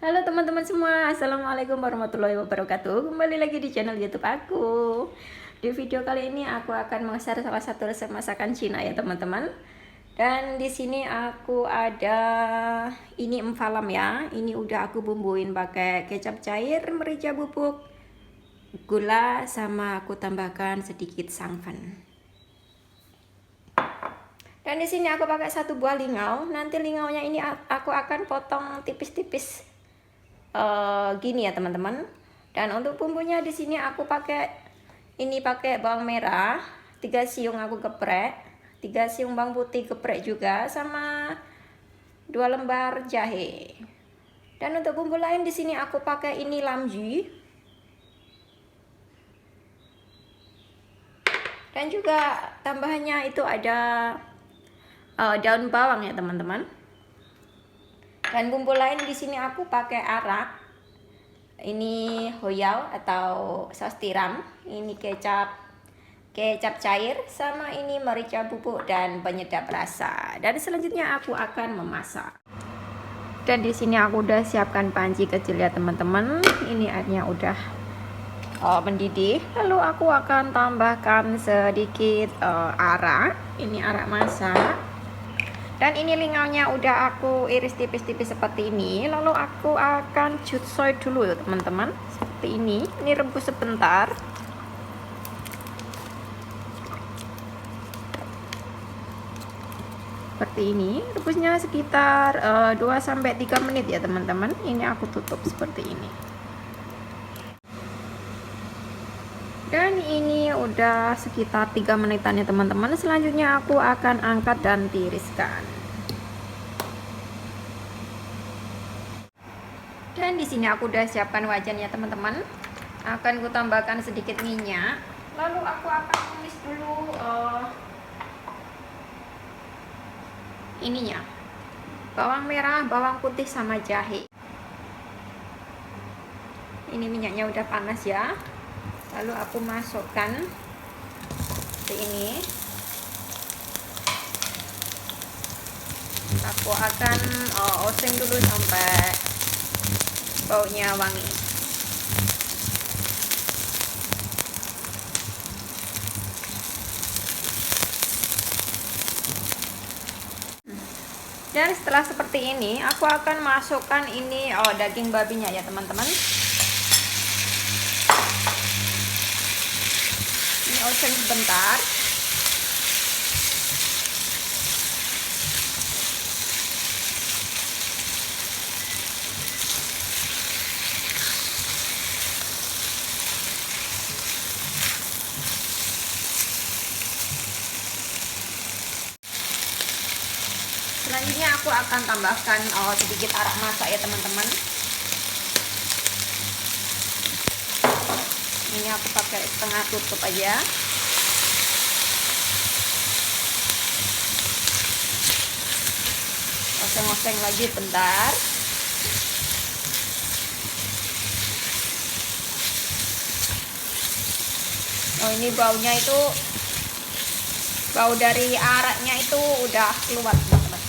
Halo teman-teman semua, Assalamualaikum warahmatullahi wabarakatuh. Kembali lagi di channel YouTube aku. Di video kali ini aku akan meng-share salah satu resep masakan Cina ya teman-teman. Dan di sini aku ada ini emphalam ya. Ini udah aku bumbuin pakai kecap cair, merica bubuk, gula, sama aku tambahkan sedikit santan. Dan di sini aku pakai satu buah lingau. Nanti lingaunya ini aku akan potong tipis-tipis gini ya teman-teman. Dan untuk bumbunya di sini aku pakai bawang merah 3 siung aku geprek, 3 siung bawang putih geprek juga, sama 2 lembar jahe. Dan untuk bumbu lain di sini aku pakai ini lamji. Dan juga tambahannya itu ada daun bawang ya teman-teman. Dan bumbu lain di sini aku pakai arak. Ini hoyao atau saus tiram, ini kecap cair, sama ini merica bubuk dan penyedap rasa. Dan selanjutnya aku akan memasak. Dan di sini aku udah siapkan panci kecil ya teman-teman. Ini airnya udah mendidih. Lalu aku akan tambahkan sedikit arak. Ini arak masak. Dan ini lingaunya udah aku iris tipis-tipis seperti ini. Lalu aku akan jutsoy dulu ya teman-teman. Seperti ini. Ini rebus sebentar. Seperti ini. Rebusnya sekitar 2-3 menit ya teman-teman. Ini aku tutup seperti ini. Dan ini udah sekitar 3 menitan ya teman-teman. Selanjutnya aku akan angkat dan tiriskan. Dan di sini aku udah siapkan wajan ya teman-teman. Akan ku tambahkan sedikit minyak. Lalu aku akan tumis dulu ininya. Bawang merah, bawang putih sama jahe. Ini minyaknya udah panas ya. Lalu aku masukkan seperti ini. Aku akan oseng dulu sampai baunya wangi. Dan setelah seperti ini, aku akan masukkan ini daging babinya ya teman-teman. Ini oseng sebentar. Selanjutnya aku akan tambahkan sedikit arak masak ya teman-teman. Ini aku pakai setengah tutup aja. Oseng-oseng lagi bentar. Ini baunya itu, bau dari araknya itu udah keluar teman-teman.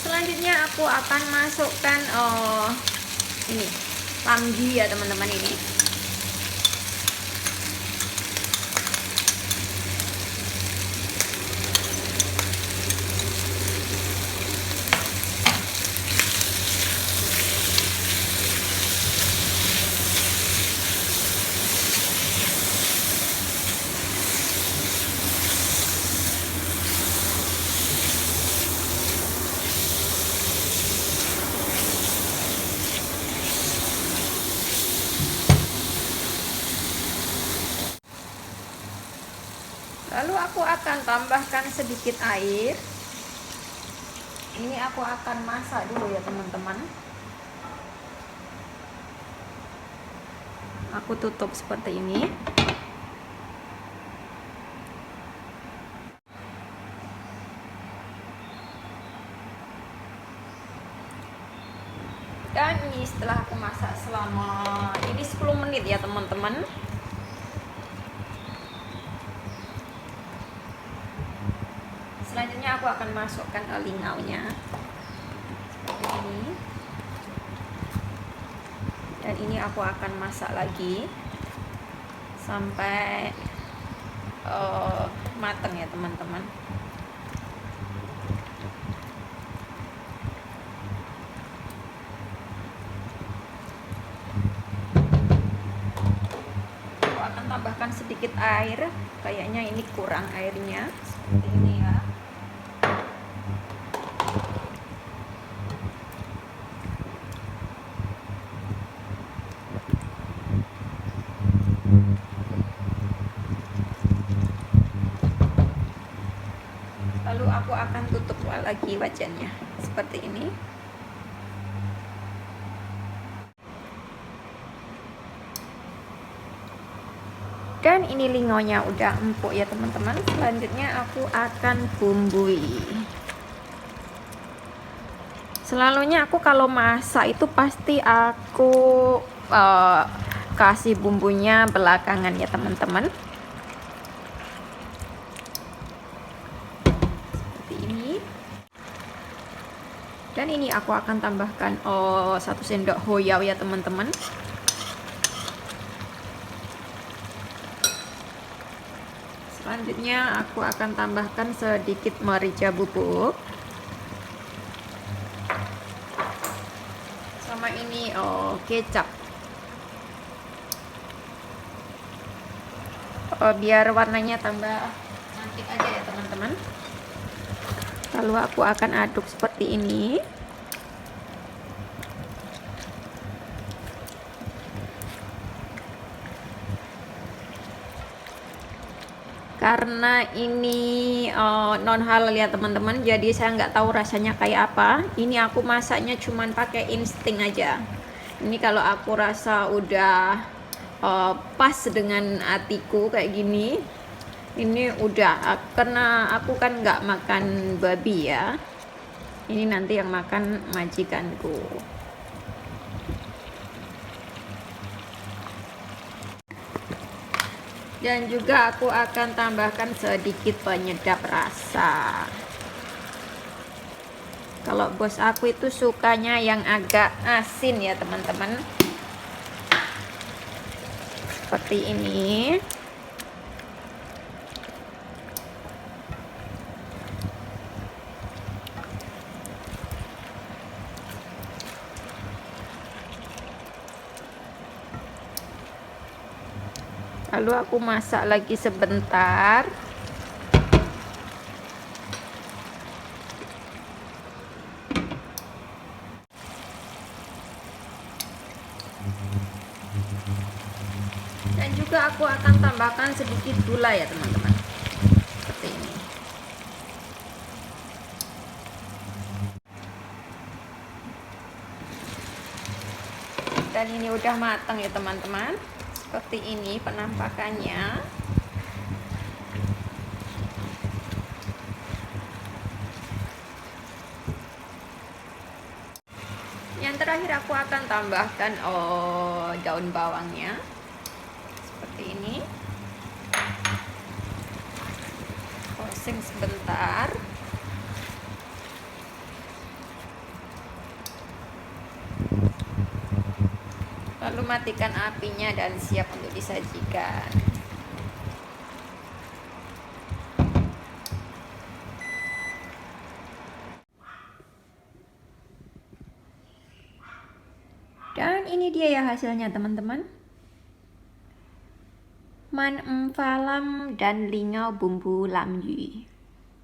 Selanjutnya aku akan masukkan ini lamji ya teman-teman ini. Lalu aku akan tambahkan sedikit air. Ini aku akan masak dulu ya teman-teman. Aku tutup seperti ini. Dan ini setelah aku masak selama ini 10 menit ya teman-teman. Selanjutnya aku akan masukkan lingaunya seperti ini. Dan ini aku akan masak lagi sampai matang ya teman-teman. Aku akan tambahkan sedikit air, kayaknya ini kurang airnya, seperti ini ya. Lalu aku akan tutup lagi wajannya seperti ini. Dan ini lingonya udah empuk ya teman-teman. Selanjutnya aku akan bumbui. Selalunya aku kalau masak itu pasti aku kasih bumbunya belakangan ya teman-teman. Dan ini aku akan tambahkan 1 sendok hoiau ya teman-teman. Selanjutnya aku akan tambahkan sedikit merica bubuk. Sama ini kecap. Biar warnanya tambah cantik aja ya teman-teman. Lalu aku akan aduk seperti ini. Karena ini non halal ya teman-teman, jadi saya nggak tahu rasanya kayak apa. Ini aku masaknya cuman pakai insting aja. Ini kalau aku rasa udah pas dengan hatiku kayak gini, ini udah, karena aku kan nggak makan babi ya, ini nanti yang makan majikanku. Dan juga aku akan tambahkan sedikit penyedap rasa. Kalau bos aku itu sukanya yang agak asin ya teman-teman, seperti ini. Lalu aku masak lagi sebentar. Dan juga aku akan tambahkan sedikit gula ya teman-teman. Seperti ini. Dan ini udah matang ya teman-teman. Seperti ini penampakannya. Yang terakhir aku akan tambahkan daun bawangnya. Seperti ini. Oseng sebentar. Lalu matikan apinya dan siap untuk disajikan. Dan ini dia ya hasilnya teman-teman. Man falam dan lingau bumbu lam yu.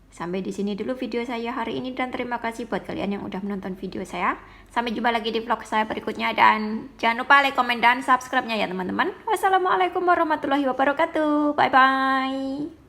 Sampai di sini dulu video saya hari ini, dan terima kasih buat kalian yang udah menonton video saya. Sampai jumpa lagi di vlog saya berikutnya, dan jangan lupa like, komen, dan subscribe-nya ya teman-teman. Wassalamualaikum warahmatullahi wabarakatuh. Bye bye.